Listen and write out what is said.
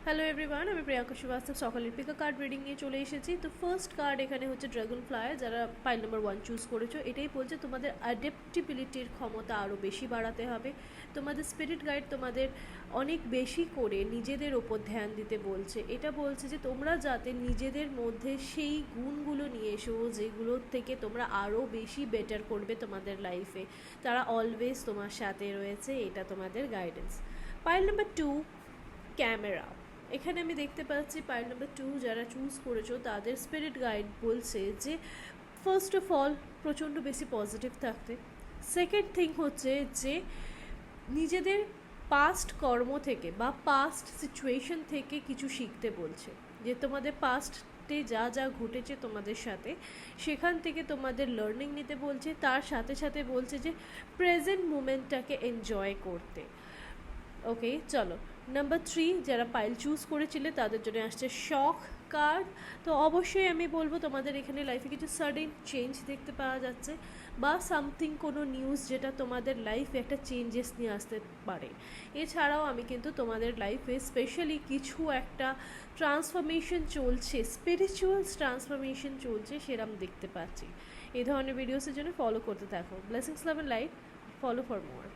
Hello everyone, আমি প্রিয়াঙ্কা শ্রীবাস্তব সকালের Pika card reading নিয়ে চলে এসেছি। তো ফার্স্ট কার্ড এখানে হচ্ছে ড্রাগন ফ্লাই। যারা পাইল নাম্বার 1 চুজ করেছো, এটাই বলছে তোমাদের অ্যাডাপ্টেবিলিটির ক্ষমতা আরও বেশি বাড়াতে হবে। তোমাদের স্পিরিট গাইড তোমাদের অনেক বেশি করে নিজেদের ওপর ধ্যান দিতে বলছে। এটা বলছে যে তোমরা যাতে নিজেদের মধ্যে সেই গুণগুলো নিয়ে এসো যেগুলোর থেকে তোমরা আরও বেশি বেটার করবে তোমাদের লাইফে। তারা অলওয়েজ তোমার সাথে রয়েছে, এটা তোমাদের গাইডেন্স। Pile number 2 camera. এখানে আমি দেখতে পাচ্ছি পাইল নাম্বার 2 যারা চুজ করেছো তাদের স্পিরিট গাইড বলছে যে ফার্স্ট অফ অল প্রচণ্ড বেশি পজিটিভ থাকতে। সেকেন্ড থিং হচ্ছে যে নিজেদের পাস্ট কর্ম থেকে বা পাস্ট সিচুয়েশন থেকে কিছু শিখতে বলছে, যে তোমাদের পাস্টে যা যা ঘটেছে তোমাদের সাথে সেখান থেকে তোমাদের লার্নিং নিতে বলছে। তার সাথে সাথে বলছে যে প্রেজেন্ট মুমেন্টটাকে এনজয় করতে। ওকে, চলো নাম্বার 3 যারা পাইল চুজ করেছিলে তাদের জন্য আসছে শক কার্ড। তো অবশ্যই আমি বলবো তোমাদের এখানে লাইফে কিছু সাডেন চেঞ্জ দেখতে পাওয়া যাচ্ছে, বা সামথিং কোনো নিউজ যেটা তোমাদের লাইফে একটা চেঞ্জেস নিয়ে আসতে পারে। এছাড়াও আমি কিন্তু তোমাদের লাইফে স্পেশালি কিছু একটা ট্রান্সফরমেশন চলছে, স্পিরিচুয়াল ট্রান্সফরমেশন চলছে সেরকম দেখতে পাচ্ছি। এই ধরনের ভিডিওসের জন্য ফলো করতে থাকো। Blessings love and light, follow for more.